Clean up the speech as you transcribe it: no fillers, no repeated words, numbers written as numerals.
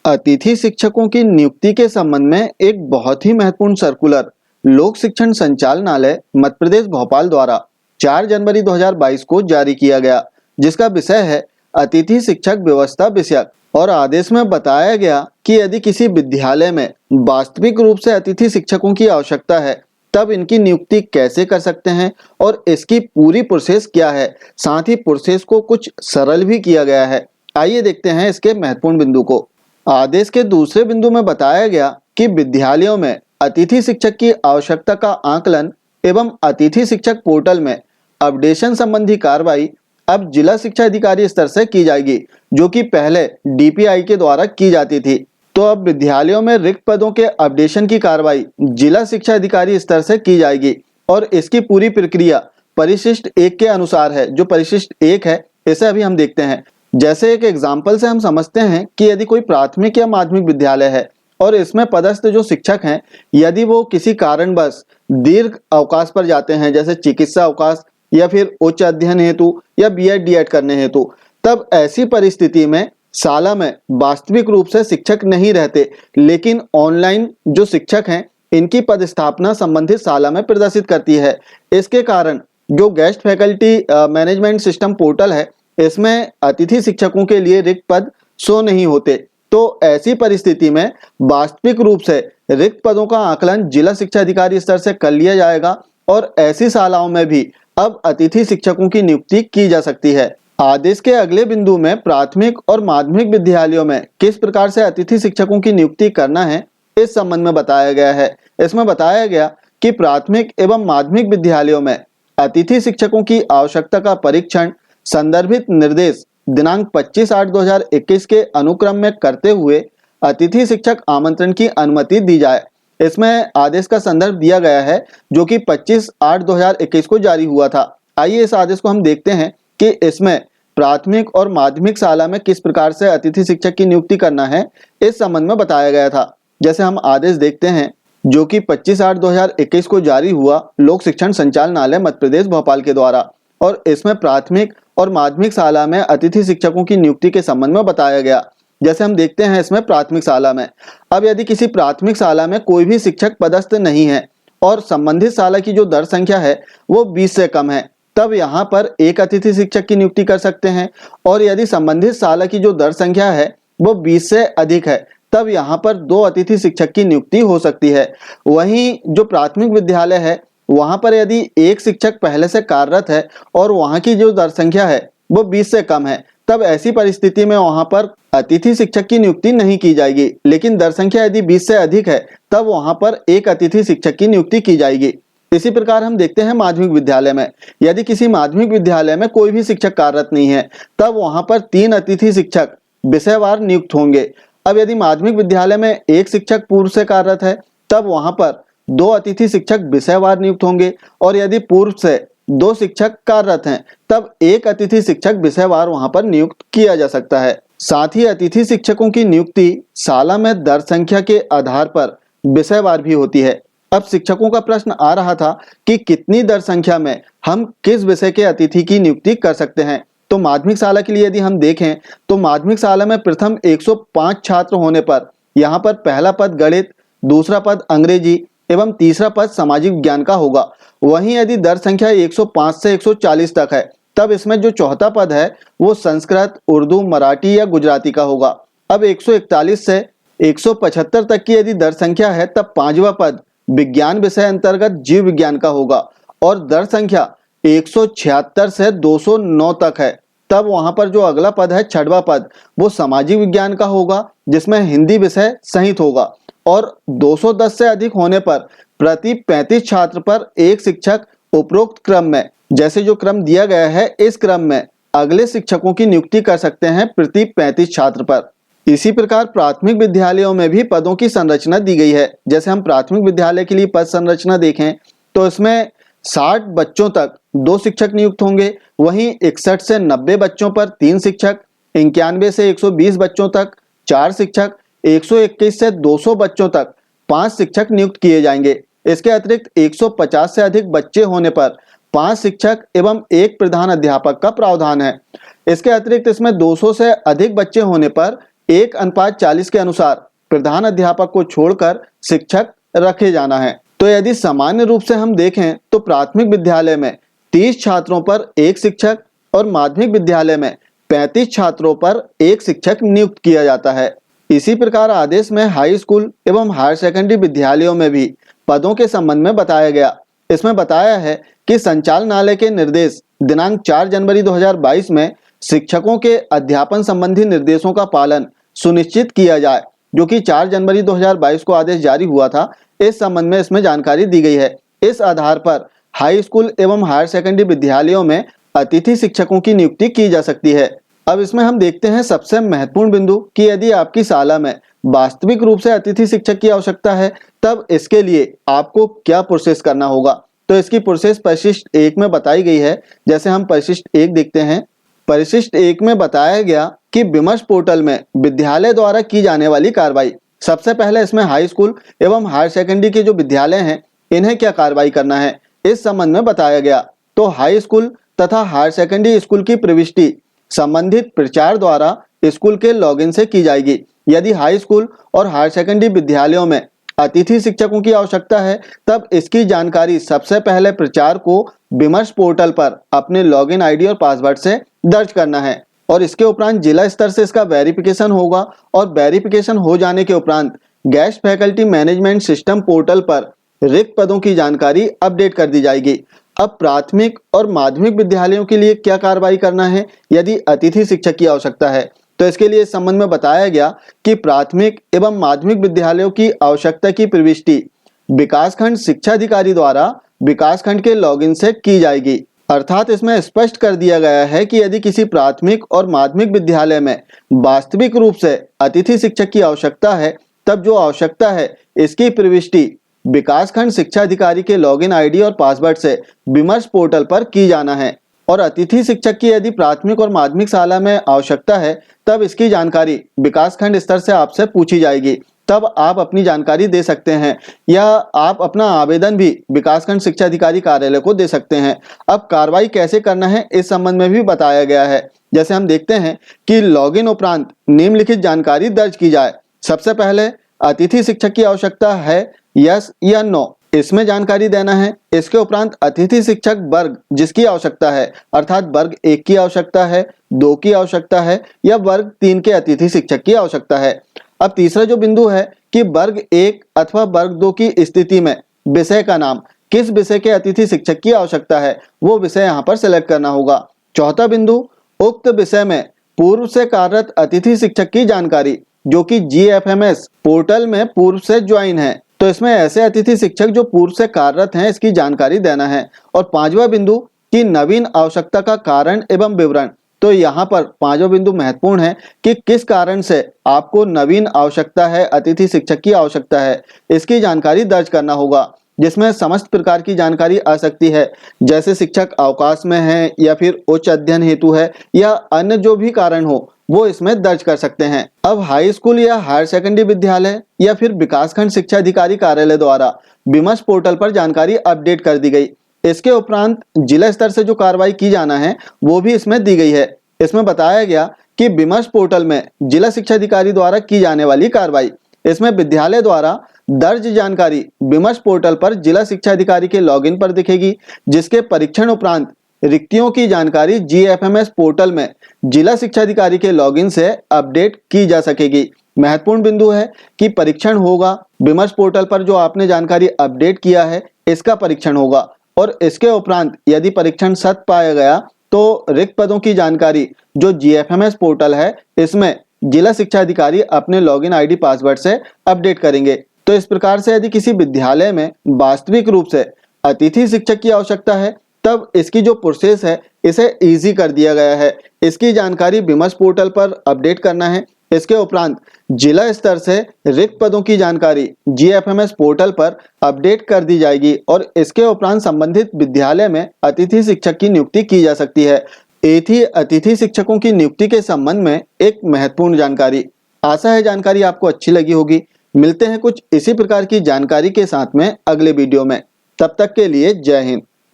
अतिथि शिक्षकों की नियुक्ति के संबंध में एक बहुत ही महत्वपूर्ण सर्कुलर लोक शिक्षण संचालनालय मध्य प्रदेश भोपाल द्वारा 4 जनवरी 2022 को जारी किया गया, जिसका विषय है अतिथि शिक्षक व्यवस्था विषयक। और आदेश में बताया गया कि यदि किसी विद्यालय में वास्तविक रूप से अतिथि शिक्षकों की आवश्यकता है, तब इनकी नियुक्ति कैसे कर सकते हैं और इसकी पूरी प्रोसेस क्या है। साथ ही प्रोसेस को कुछ सरल भी किया गया है। आइए देखते हैं इसके महत्वपूर्ण बिंदु को। आदेश के दूसरे बिंदु में बताया गया कि विद्यालयों में अतिथि शिक्षक की आवश्यकता का आकलन एवं अतिथि शिक्षक पोर्टल में अपडेशन संबंधी कार्रवाई अब जिला शिक्षा अधिकारी स्तर से की जाएगी, जो कि पहले डीपीआई के द्वारा की जाती थी। तो अब विद्यालयों में रिक्त पदों के अपडेशन की कार्रवाई जिला शिक्षा अधिकारी स्तर से की जाएगी और इसकी पूरी प्रक्रिया परिशिष्ट 1 के अनुसार है। जो परिशिष्ट 1 है, इसे अभी हम देखते हैं। जैसे एक एग्जाम्पल से हम समझते हैं कि यदि कोई प्राथमिक या माध्यमिक विद्यालय है और इसमें पदस्थ जो शिक्षक हैं, यदि वो किसी कारणवश दीर्घ अवकाश पर जाते हैं, जैसे चिकित्सा अवकाश या फिर उच्च अध्ययन हेतु या बीएड डीएड करने हेतु, तब ऐसी परिस्थिति में शाला में वास्तविक रूप से शिक्षक नहीं रहते, लेकिन ऑनलाइन जो शिक्षक हैं इनकी पदस्थापना संबंधित शाला में प्रदर्शित करती है। इसके कारण जो guest faculty management system portal है, इसमें अतिथि शिक्षकों के लिए रिक्त पद शो नहीं होते। तो ऐसी परिस्थिति में वास्तविक रूप से रिक्त पदों का आकलन जिला शिक्षा अधिकारी स्तर से कर लिया जाएगा और ऐसी शालाओं में भी अब अतिथि शिक्षकों की नियुक्ति की जा सकती है। आदेश के अगले बिंदु में प्राथमिक और माध्यमिक विद्यालयों में किस प्रकार से अतिथि शिक्षकों की नियुक्ति करना है, इस संबंध में बताया गया है। इसमें बताया गया कि प्राथमिक एवं माध्यमिक विद्यालयों में अतिथि शिक्षकों की आवश्यकता का परीक्षण संदर्भित निर्देश दिनांक 25/8/2021 के अनुक्रम में करते हुए अतिथि शिक्षक आमंत्रण की अनुमति दी जाए। इसमें आदेश का संदर्भ दिया गया है, जो कि 25/8/2021 को जारी हुआ था। आइए इस आदेश को हम देखते हैं कि इसमें प्राथमिक और माध्यमिक शाला में किस प्रकार से अतिथि शिक्षक की नियुक्ति करना है, इस संबंध में बताया गया था। जैसे हम आदेश देखते हैं, जो कि 25/8/2021 को जारी हुआ लोक शिक्षण संचालनालय मध्य प्रदेश भोपाल के द्वारा, और इसमें प्राथमिक और माध्यमिक शाला में अतिथि शिक्षकों की नियुक्ति के संबंध में बताया गया। जैसे हम देखते हैं इसमें प्राथमिक शाला में, अब यदि किसी प्राथमिक शाला में कोई भी शिक्षक पदस्थ नहीं है और संबंधित शाला की जो दर संख्या है वो 20 से कम है, तब यहाँ पर एक अतिथि शिक्षक की नियुक्ति कर सकते हैं। और यदि संबंधित शाला की जो दर संख्या है वो 20 से अधिक है, तब यहाँ पर 2 अतिथि शिक्षक की नियुक्ति हो सकती है। वहीं जो प्राथमिक विद्यालय है, वहां पर यदि एक शिक्षक पहले से कार्यरत है और वहां की जो दर संख्या है वो 20 से कम है, तब ऐसी परिस्थिति में वहां पर अतिथि शिक्षक की नियुक्ति नहीं की जाएगी। लेकिन दर संख्या यदि 20 से अधिक है, तब वहां पर एक अतिथि शिक्षक की नियुक्ति की जाएगी। इसी प्रकार हम देखते हैं माध्यमिक विद्यालय में, यदि किसी माध्यमिक विद्यालय में कोई भी शिक्षक कार्यरत नहीं है, तब वहां पर 3 अतिथि शिक्षक विषयवार नियुक्त होंगे। अब यदि माध्यमिक विद्यालय में एक शिक्षक पूर्व से कार्यरत है, तब वहां पर 2 अतिथि शिक्षक विषयवार नियुक्त होंगे, और यदि पूर्व से 2 शिक्षक कार्यरत हैं, तब एक अतिथि शिक्षक विषयवार वहां पर नियुक्त किया जा सकता है। साथ ही अतिथि शिक्षकों की नियुक्ति शाला में दर संख्या के आधार पर विषयवार भी होती है। अब शिक्षकों का प्रश्न आ रहा था कि कितनी दर संख्या में हम किस विषय के अतिथि की नियुक्ति कर सकते हैं। तो माध्यमिक शाला के लिए यदि हम देखें, तो माध्यमिक शाला में प्रथम 105 छात्र होने पर यहाँ पर पहला पद गणित, दूसरा पद अंग्रेजी एवं तीसरा पद सामाजिक विज्ञान का होगा। वहीं यदि दर संख्या 105 से 140 तक है, तब इसमें जो चौथा पद है वो संस्कृत, उर्दू, मराठी या गुजराती का होगा। अब 141 से 175 तक की यदि दर संख्या है, तब 5वां पद विज्ञान विषय अंतर्गत जीव विज्ञान का होगा, और दर संख्या 176 से 209 तक है, तब वहां पर जो अगला पद है 6वां पद वो सामाजिक विज्ञान का होगा, जिसमें हिंदी विषय सहित होगा। और 210 से अधिक होने पर प्रति 35 छात्र पर एक शिक्षक उपरोक्त क्रम में, जैसे जो क्रम दिया गया है, इस क्रम में अगले शिक्षकों की नियुक्ति कर सकते हैं प्रति 35 छात्र पर। इसी प्रकार प्राथमिक विद्यालयों में भी पदों की संरचना दी गई है। जैसे हम प्राथमिक विद्यालय के लिए पद संरचना देखें, तो इसमें 60 बच्चों तक 2 शिक्षक नियुक्त होंगे। वहीं 61 से 90 बच्चों पर 3 शिक्षक, 91 से 120 बच्चों तक 4 शिक्षक, 121 से 200 बच्चों तक 5 शिक्षक नियुक्त किए जाएंगे। इसके अतिरिक्त 150 से अधिक बच्चे होने पर 5 शिक्षक एवं 1 प्रधान अध्यापक का प्रावधान है। इसके अतिरिक्त इसमें 200 से अधिक बच्चे होने पर 1:40 के अनुसार प्रधान अध्यापक को छोड़कर शिक्षक रखे जाना है। तो यदि सामान्य रूप से हम देखें तो प्राथमिक विद्यालय में 30 छात्रों पर एक शिक्षक और माध्यमिक विद्यालय में 35 छात्रों पर एक शिक्षक नियुक्त किया जाता है। इसी प्रकार आदेश में हाई स्कूल एवं हायर सेकेंडरी विद्यालयों में भी पदों के संबंध में बताया गया। इसमें बताया है कि संचालनालय के निर्देश दिनांक 4 जनवरी 2022 में शिक्षकों के अध्यापन संबंधी निर्देशों का पालन सुनिश्चित किया जाए, जो कि 4 जनवरी 2022 को आदेश जारी हुआ था। इस संबंध में इसमें जानकारी दी गई है। इस आधार पर हाई स्कूल एवं हायर सेकेंडरी विद्यालयों में अतिथि शिक्षकों की नियुक्ति की जा सकती है। अब इसमें हम देखते हैं सबसे महत्वपूर्ण बिंदु कि यदि आपकी शाला में वास्तविक रूप से अतिथि शिक्षक की आवश्यकता है, तब इसके लिए आपको क्या प्रोसेस करना होगा। तो इसकी प्रोसेस परिशिष्ट 1 में बताई गई है। जैसे हम परिशिष्ट 1 देखते हैं। परिशिष्ट 1 में बताया गया कि विमर्श पोर्टल में विद्यालय द्वारा की जाने वाली कार्रवाई। सबसे पहले इसमें हाई स्कूल एवं हायर सेकेंडरी के जो विद्यालय हैं, इन्हें क्या कार्रवाई करना है, इस संबंध में बताया गया। तो हाई स्कूल तथा हायर सेकेंडरी स्कूल की प्रविष्टि संबंधित प्रचार द्वारा स्कूल के लॉगिन से की जाएगी। यदि हाई स्कूल और हायर सेकेंडरी विद्यालयों में अतिथि शिक्षकों की आवश्यकता है, तब इसकी जानकारी सबसे पहले प्रचार को विमर्श पोर्टल पर अपने लॉगिन आईडी और पासवर्ड से दर्ज करना है और इसके उपरांत जिला स्तर से इसका वेरिफिकेशन होगा और वेरिफिकेशन हो जाने के उपरांत guest faculty management system portal पर रिक्त पदों की जानकारी अपडेट कर दी जाएगी। अब प्राथमिक और माध्यमिक विद्यालयों के लिए क्या कार्रवाई करना है यदि अतिथि शिक्षक की आवश्यकता है, तो इसके लिए इस संबंध में बताया गया कि प्राथमिक एवं माध्यमिक विद्यालयों की आवश्यकता की प्रविष्टि विकासखंड शिक्षा अधिकारी द्वारा विकासखंड के लॉगिन से की जाएगी। अर्थात इसमें स्पष्ट कर दिया गया है कि यदि किसी प्राथमिक और माध्यमिक विद्यालय में वास्तविक रूप से अतिथि शिक्षक की आवश्यकता है, तब जो आवश्यकता है इसकी प्रविष्टि विकासखंड शिक्षा अधिकारी के लॉगिन आईडी और पासवर्ड से विमर्श पोर्टल पर की जाना है। और अतिथि शिक्षक की यदि प्राथमिक और माध्यमिक शाला में आवश्यकता है, तब इसकी जानकारी विकासखंड स्तर से आपसे पूछी जाएगी। तब आप अपनी जानकारी दे सकते हैं या आप अपना आवेदन भी विकासखंड शिक्षा अधिकारी कार्यालय को दे सकते हैं। अब कार्रवाई कैसे करना है इस संबंध में भी बताया गया है। जैसे हम देखते हैं कि लॉगिन उपरांत निम्नलिखित जानकारी दर्ज की जाए। सबसे पहले अतिथि शिक्षक की आवश्यकता है, यस या नो, इसमें जानकारी देना है। इसके उपरांत अतिथि शिक्षक वर्ग जिसकी आवश्यकता है, अर्थात वर्ग 1 की आवश्यकता है, 2 की आवश्यकता है या वर्ग 3 के अतिथि शिक्षक की आवश्यकता है। अब तीसरा जो बिंदु है कि वर्ग 1 अथवा वर्ग 2 की स्थिति में विषय का नाम, किस विषय के अतिथि शिक्षक की आवश्यकता है, वो विषय यहाँ पर सिलेक्ट करना होगा। चौथा बिंदु, उक्त विषय में पूर्व से कार्यरत अतिथि शिक्षक की जानकारी जो कि GFMS पोर्टल में पूर्व से ज्वाइन है। तो इसमें ऐसे अतिथि शिक्षक जो पूर्व से कार्यरत हैं, इसकी जानकारी देना है। और पांचवा बिंदु कि नवीन आवश्यकता का कारण एवं विवरण। तो यहाँ पर पांचवा बिंदु महत्वपूर्ण है कि किस कारण से आपको नवीन आवश्यकता है, अतिथि शिक्षक की आवश्यकता है, इसकी जानकारी दर्ज करना होगा, जिसमें समस्त प्रकार की जानकारी आ सकती है। जैसे शिक्षक अवकाश में है या फिर उच्च अध्ययन हेतु है या अन्य जो भी कारण हो, वो इसमें दर्ज कर सकते हैं। अब हाई स्कूल या हायर सेकेंडरी विद्यालय या फिर विकासखंड शिक्षा अधिकारी कार्यालय द्वारा विमर्श पोर्टल पर जानकारी अपडेट कर दी गई। इसके उपरांत जिला स्तर से जो कार्रवाई की जाना है वो भी इसमें दी गई है। इसमें बताया गया कि विमर्श पोर्टल में जिला शिक्षा अधिकारी द्वारा की जाने वाली कार्रवाई, इसमें विद्यालय द्वारा दर्ज जानकारी विमर्श पोर्टल पर जिला शिक्षा अधिकारी के लॉगिन पर दिखेगी, जिसके परीक्षण उपरांत रिक्तियों की जानकारी GFMS पोर्टल में जिला शिक्षा अधिकारी के लॉगिन से अपडेट की जा सकेगी। महत्वपूर्ण बिंदु है कि परीक्षण होगा, विमर्श पोर्टल पर जो आपने जानकारी अपडेट किया है इसका परीक्षण होगा और इसके उपरांत यदि परीक्षण सत्य पाया गया तो रिक्त पदों की जानकारी जो GFMS पोर्टल है इसमें जिला शिक्षा अधिकारी अपने लॉगिन आईडी पासवर्ड से अपडेट करेंगे। तो इस प्रकार से यदि किसी विद्यालय में वास्तविक रूप से अतिथि शिक्षक की आवश्यकता है, तब इसकी जो प्रोसेस है इसे इजी कर दिया गया है। इसकी जानकारी विमर्श पोर्टल पर अपडेट करना है। इसके उपरांत जिला स्तर से रिक्त पदों की जानकारी GFMS पोर्टल पर अपडेट कर दी जाएगी और इसके उपरांत संबंधित विद्यालय में अतिथि शिक्षक की नियुक्ति की जा सकती है। ये थी अतिथि शिक्षकों की नियुक्ति के संबंध में एक महत्वपूर्ण जानकारी। आशा है जानकारी आपको अच्छी लगी होगी। मिलते हैं कुछ इसी प्रकार की जानकारी के साथ में अगले वीडियो में। तब तक के लिए जय हिंद।